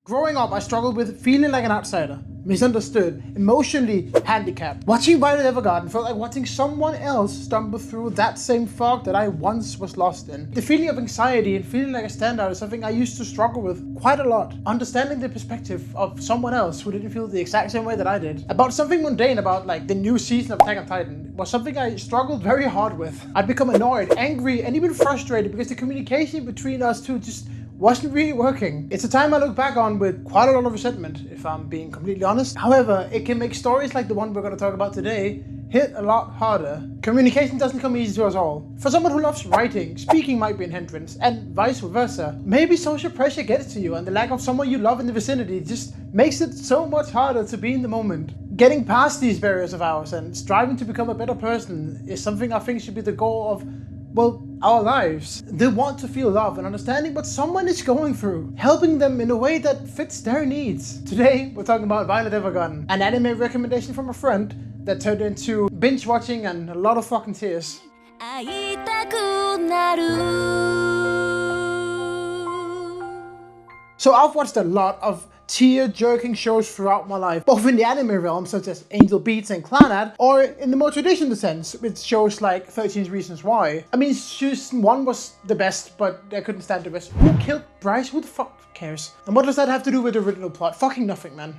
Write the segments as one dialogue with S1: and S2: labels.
S1: Growing up, I struggled with feeling like an outsider, misunderstood, emotionally handicapped. Watching Violet Evergarden felt like watching someone else stumble through that same fog that I once was lost in. The feeling of anxiety and feeling like a standout is something I used to struggle with quite a lot. Understanding the perspective of someone else who didn't feel the exact same way that I did about something mundane about like the new season of Attack on Titan was something I struggled very hard with. I'd become annoyed, angry, and even frustrated because the communication between us two just wasn't really working. It's a time I look back on with quite a lot of resentment, if I'm being completely honest. However, it can make stories like the one we're going to talk about today hit a lot harder. Communication doesn't come easy to us all. For someone who loves writing, speaking might be an hindrance, and vice versa. Maybe social pressure gets to you, and the lack of someone you love in the vicinity just makes it so much harder to be in the moment. Getting past these barriers of ours and striving to become a better person is something I think should be the goal of, well, our lives. They want to feel love and understanding what someone is going through, helping them in a way that fits their needs. Today, we're talking about Violet Evergarden, an anime recommendation from a friend that turned into binge watching and a lot of fucking tears. So I've watched a lot of tear-jerking shows throughout my life, both in the anime realm such as Angel Beats and Clannad, or in the more traditional sense with shows like 13 Reasons Why. I mean, season 1 was the best, but I couldn't stand the rest. Who killed Bryce? Who the fuck cares? And what does that have to do with the original plot? Fucking nothing, man.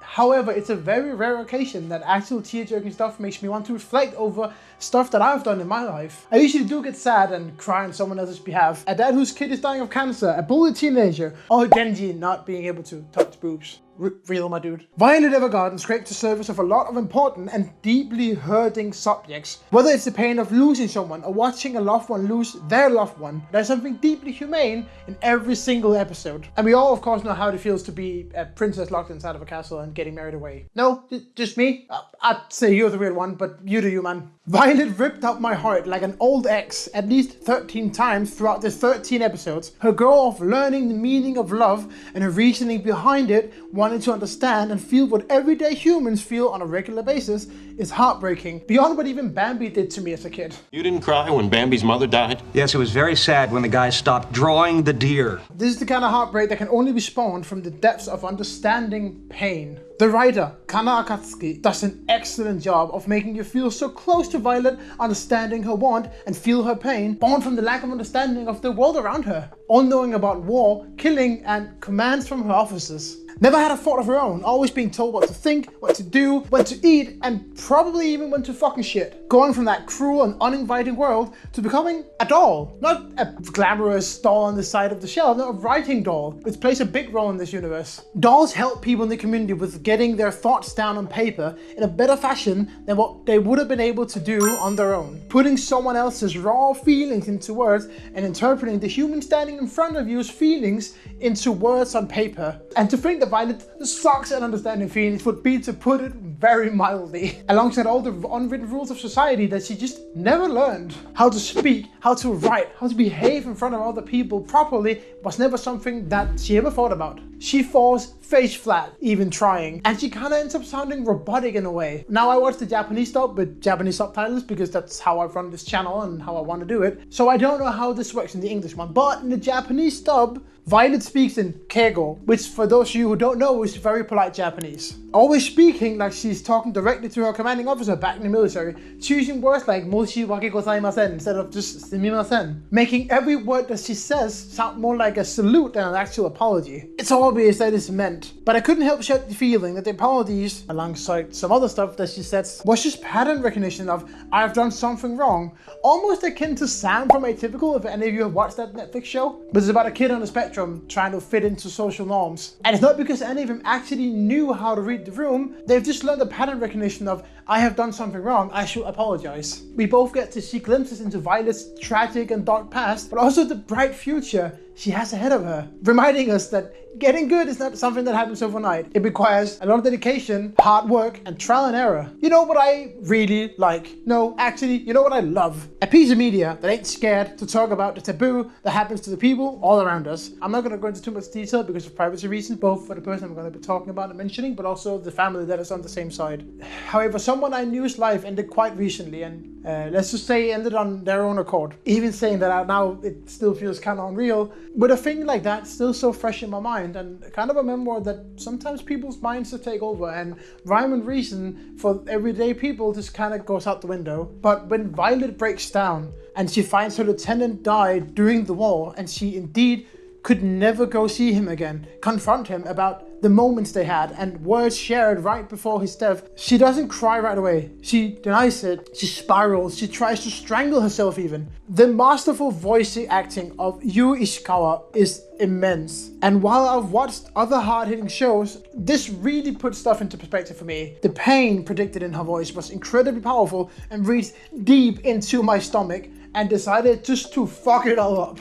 S1: However, it's a very rare occasion that actual tear-jerking stuff makes me want to reflect over stuff that I've done in my life. I usually do get sad and cry on someone else's behalf. A dad whose kid is dying of cancer, a bullied teenager, or Zanji not being able to touch boobs. Real, my dude. Violet Evergarden scraped the surface of a lot of important and deeply hurting subjects. Whether it's the pain of losing someone or watching a loved one lose their loved one, there's something deeply humane in every single episode. And we all, of course, know how it feels to be a princess locked inside of a castle and getting married away. No, just me? I'd say you're the real one, but you do you, man. Violet ripped out my heart like an old ex at least 13 times throughout the 13 episodes. Her goal of learning the meaning of love and her reasoning behind it, wanting to understand and feel what everyday humans feel on a regular basis, is heartbreaking, beyond what even Bambi did to me as a kid.
S2: You didn't cry when Bambi's mother died?
S3: Yes, it was very sad when the guy stopped drawing the deer.
S1: This is the kind of heartbreak that can only be spawned from the depths of understanding pain. The writer, Kana Akatsuki, does an excellent job of making you feel so close to Violet, understanding her want and feel her pain, born from the lack of understanding of the world around her, all knowing about war, killing, and commands from her officers. Never had a thought of her own, always being told what to think, what to do, when to eat, and probably even when to fucking shit. Going from that cruel and uninviting world to becoming a doll. Not a glamorous doll on the side of the shelf, not a writing doll, which plays a big role in this universe. Dolls help people in the community with getting their thoughts down on paper in a better fashion than what they would have been able to do on their own. Putting someone else's raw feelings into words and interpreting the human standing in front of you's feelings into words on paper. And to think that Violet sucks at understanding feelings would be to put it very mildly. Alongside all the unwritten rules of society that she just never learned. How to speak, how to write, how to behave in front of other people properly was never something that she ever thought about. She falls face flat, even trying, and she kind of ends up sounding robotic in a way. Now I watch the Japanese dub with Japanese subtitles because that's how I run this channel and how I want to do it. So I don't know how this works in the English one, but in the Japanese dub, Violet speaks in keigo, which for those of you who don't know is very polite Japanese. Always speaking like she's talking directly to her commanding officer back in the military, choosing words like moshi wake gozaimasen instead of just sumimasen, making every word that she says sound more like a salute than an actual apology. It's obvious that it's meant, but I couldn't help shake the feeling that the apologies, alongside some other stuff that she says, was just pattern recognition of I've done something wrong, almost akin to Sam from Atypical, if any of you have watched that Netflix show. But it's about a kid on the spectrum trying to fit into social norms. And it's not because any of them actually knew how to read the room, they've just learned the pattern recognition of I have done something wrong, I should apologize. We both get to see glimpses into Violet's tragic and dark past, but also the bright future she has ahead of her, reminding us that getting good is not something that happens overnight. It requires a lot of dedication, hard work, and trial and error. You know what I really like? No, actually, you know what I love? A piece of media that ain't scared to talk about the taboo that happens to the people all around us. I'm not going to go into too much detail because of privacy reasons, both for the person I'm going to be talking about and mentioning, but also the family that is on the same side. However, so someone I knew's life ended quite recently, and let's just say ended on their own accord. Even saying that out now, it still feels kind of unreal. But a thing like that still so fresh in my mind, and kind of a memoir that sometimes people's minds just take over, and rhyme and reason for everyday people just kind of goes out the window. But when Violet breaks down and she finds her lieutenant died during the war, and she indeed could never go see him again, confront him about the moments they had and words shared right before his death, she doesn't cry right away. She denies it, she spirals, she tries to strangle herself even. The masterful voice acting of Yu Ishikawa is immense. And while I've watched other hard-hitting shows, this really put stuff into perspective for me. The pain predicted in her voice was incredibly powerful and reached deep into my stomach, and decided just to fuck it all up.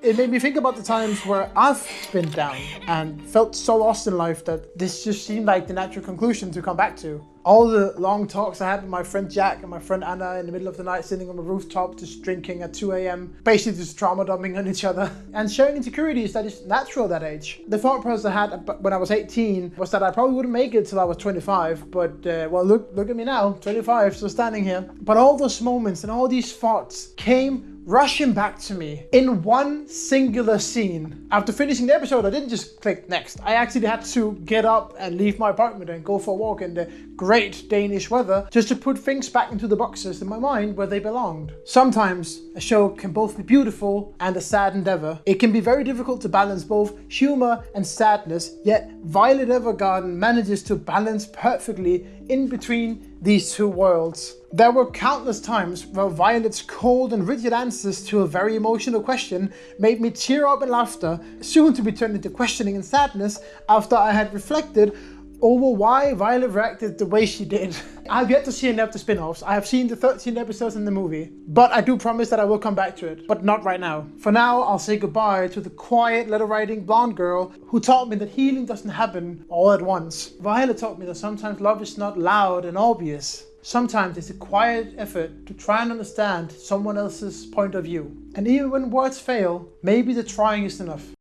S1: It made me think about the times where I've been down and felt so lost in life that this just seemed like the natural conclusion to come back to. All the long talks I had with my friend Jack and my friend Anna in the middle of the night, sitting on the rooftop, just drinking at 2 a.m, basically just trauma dumping on each other, and sharing insecurities that is natural at that age. The thought process I had when I was 18 was that I probably wouldn't make it till I was 25, but well, look at me now, 25, still standing here. But all those moments and all these thoughts came rushing back to me in one singular scene. After finishing the episode, I didn't just click next. I actually had to get up and leave my apartment and go for a walk in the great Danish weather just to put things back into the boxes in my mind where they belonged. Sometimes a show can both be beautiful and a sad endeavor. It can be very difficult to balance both humor and sadness, yet Violet Evergarden manages to balance perfectly in between these two worlds. There were countless times where Violet's cold and rigid answers to a very emotional question made me tear up in laughter, soon to be turned into questioning and sadness after I had reflected over why Violet reacted the way she did. I've yet to see any of the spin-offs. I have seen the 13 episodes in the movie, but I do promise that I will come back to it, but not right now. For now, I'll say goodbye to the quiet, letter-writing blonde girl who taught me that healing doesn't happen all at once. Violet taught me that sometimes love is not loud and obvious. Sometimes it's a quiet effort to try and understand someone else's point of view. And even when words fail, maybe the trying is enough.